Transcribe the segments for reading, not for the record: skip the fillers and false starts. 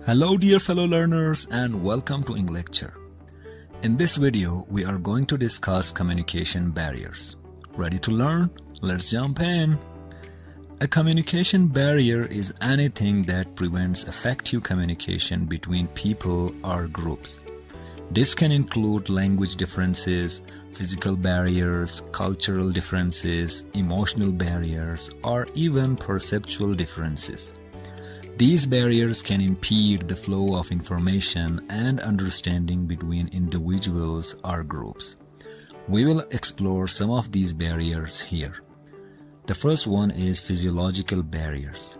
Hello dear fellow learners and welcome to English Lecture. In this video we are going to discuss communication barriers. Ready to learn? Let's jump in. A communication barrier is anything that prevents effective communication between people or groups. This can include language differences, physical barriers, cultural differences, emotional barriers, or even perceptual differences. These barriers can impede the flow of information and understanding between individuals or groups. We will explore some of these barriers here. The first one is physiological barriers.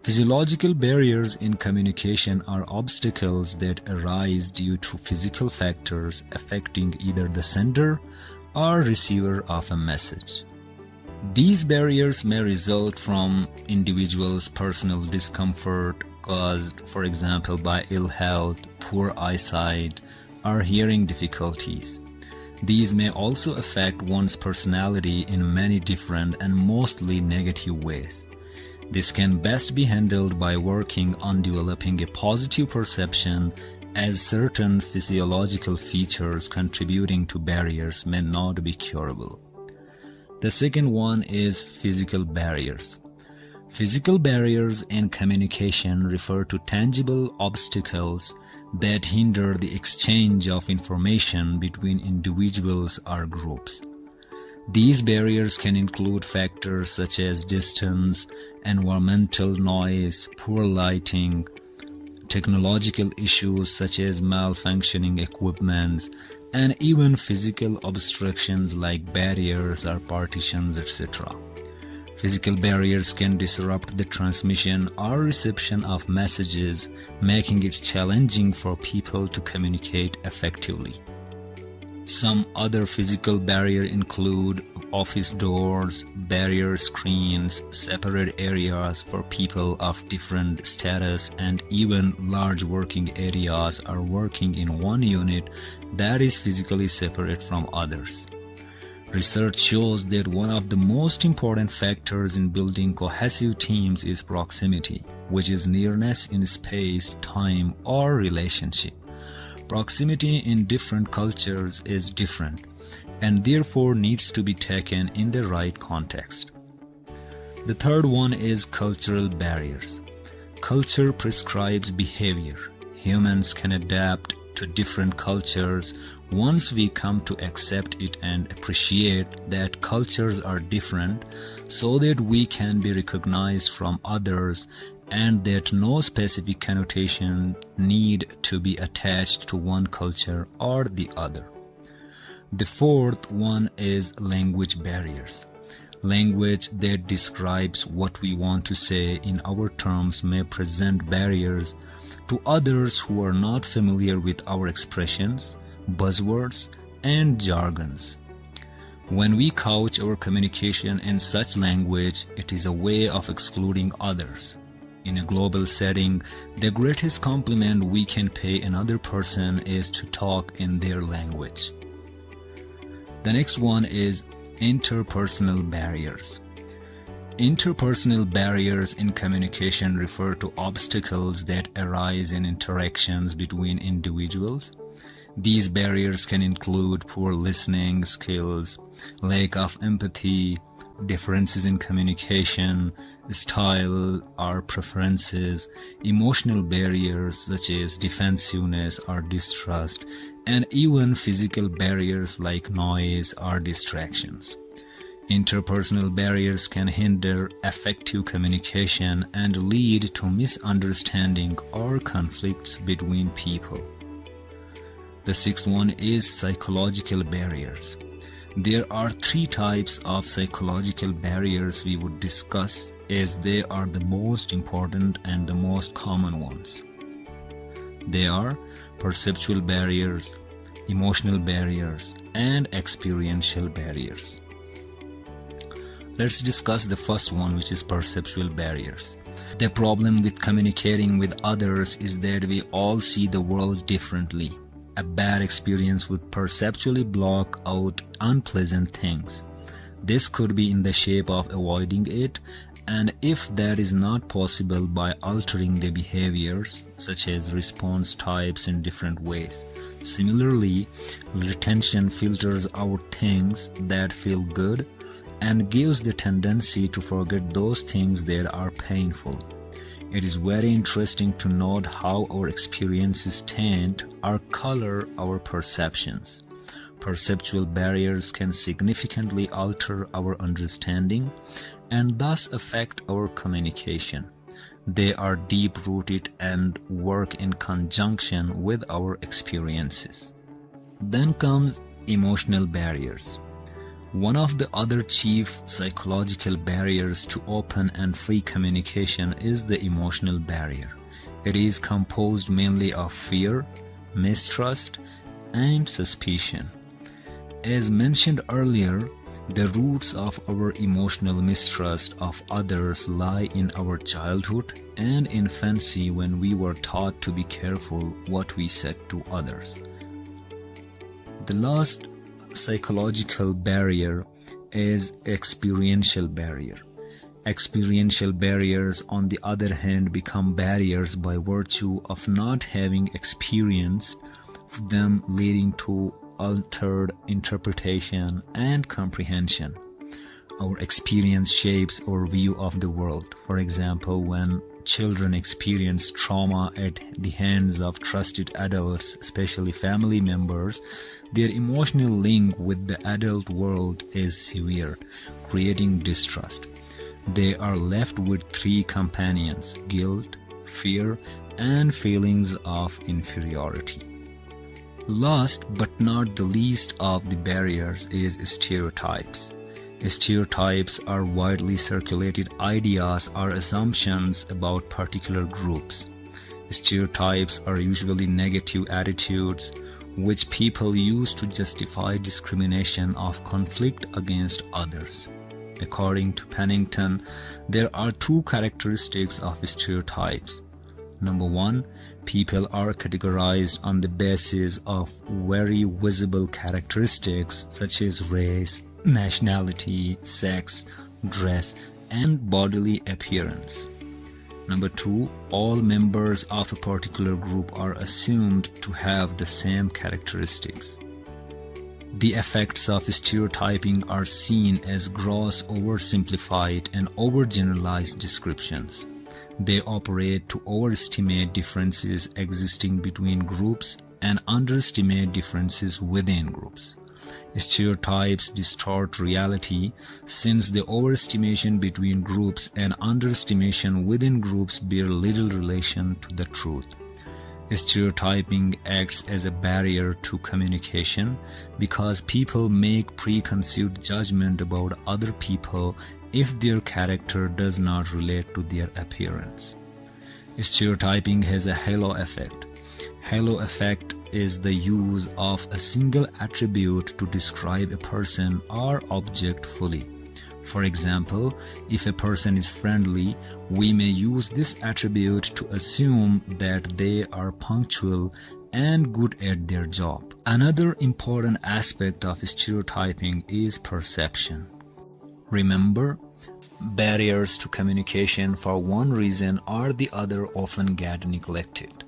Physiological barriers in communication are obstacles that arise due to physical factors affecting either the sender or receiver of a message. These barriers may result from individuals' personal discomfort caused, for example, by ill health, poor eyesight, or hearing difficulties. These may also affect one's personality in many different and mostly negative ways. This can best be handled by working on developing a positive perception, as certain physiological features contributing to barriers may not be curable. The second one is physical barriers. Physical barriers in communication refer to tangible obstacles that hinder the exchange of information between individuals or groups. These barriers can include factors such as distance, environmental noise, poor lighting, technological issues such as malfunctioning equipment, and even physical obstructions like barriers or partitions, etc. Physical barriers can disrupt the transmission or reception of messages, making it challenging for people to communicate effectively. Some other physical barriers include office doors, barrier screens, separate areas for people of different status, and even large working areas or working in one unit that is physically separate from others. Research shows that one of the most important factors in building cohesive teams is proximity, which is nearness in space, time, or relationship. Proximity in different cultures is different and therefore needs to be taken in the right context. The third one is cultural barriers. Culture prescribes behavior. Humans can adapt to different cultures once we come to accept it and appreciate that cultures are different, so that we can be recognized from others and that no specific connotation need to be attached to one culture or the other. The fourth one is language barriers. Language that describes what we want to say in our terms may present barriers to others who are not familiar with our expressions, buzzwords, and jargons. When we couch our communication in such language, it is a way of excluding others. In a global setting, the greatest compliment we can pay another person is to talk in their language. The next one is interpersonal barriers. Interpersonal barriers in communication refer to obstacles that arise in interactions between individuals. These barriers can include poor listening skills, lack of empathy, differences in communication, style or preferences, emotional barriers such as defensiveness or distrust, and even physical barriers like noise or distractions. Interpersonal barriers can hinder effective communication and lead to misunderstanding or conflicts between people. The sixth one is psychological barriers. There are three types of psychological barriers we would discuss, as they are the most important and the most common ones. They are perceptual barriers, emotional barriers, and experiential barriers. Let's discuss the first one, which is perceptual barriers. The problem with communicating with others is that we all see the world differently. A bad experience would perceptually block out unpleasant things. This could be in the shape of avoiding it, and if that is not possible, by altering the behaviors such as response types in different ways. Similarly, retention filters out things that feel good and gives the tendency to forget those things that are painful. It is very interesting to note how our experiences taint or color our perceptions. Perceptual barriers can significantly alter our understanding and thus affect our communication. They are deep-rooted and work in conjunction with our experiences. Then comes emotional barriers. One of the other chief psychological barriers to open and free communication is the emotional barrier. It is composed mainly of fear, mistrust, and suspicion. As mentioned earlier, the roots of our emotional mistrust of others lie in our childhood and infancy, when we were taught to be careful what we said to others. The last psychological barrier is experiential barrier. Experiential barriers, on the other hand, become barriers by virtue of not having experienced them, leading to altered interpretation and comprehension. Our experience shapes our view of the world. For example, when children experience trauma at the hands of trusted adults, especially family members, their emotional link with the adult world is severe, creating distrust. They are left with three companions: guilt, fear, and feelings of inferiority. Last but not the least of the barriers is stereotypes. Stereotypes are widely circulated ideas or assumptions about particular groups. Stereotypes are usually negative attitudes which people use to justify discrimination of conflict against others. According to Pennington, there are two characteristics of stereotypes. Number one, people are categorized on the basis of very visible characteristics such as race, nationality, sex, dress, and bodily appearance. Number two, all members of a particular group are assumed to have the same characteristics. The effects of stereotyping are seen as gross, oversimplified, and overgeneralized descriptions. They operate to overestimate differences existing between groups and underestimate differences within groups. Stereotypes distort reality, since the overestimation between groups and underestimation within groups bear little relation to the truth. Stereotyping acts as a barrier to communication because people make preconceived judgment about other people if their character does not relate to their appearance. Stereotyping has a halo effect. Halo effect is the use of a single attribute to describe a person or object fully. For example, if a person is friendly, we may use this attribute to assume that they are punctual and good at their job. Another important aspect of stereotyping is perception. Remember, barriers to communication for one reason or the other often get neglected.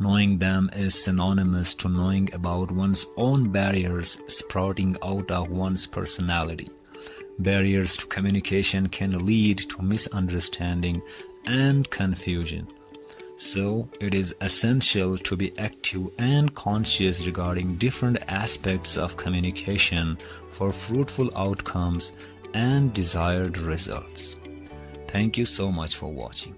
Knowing them is synonymous to knowing about one's own barriers sprouting out of one's personality. Barriers to communication can lead to misunderstanding and confusion. So, it is essential to be active and conscious regarding different aspects of communication for fruitful outcomes and desired results. Thank you so much for watching.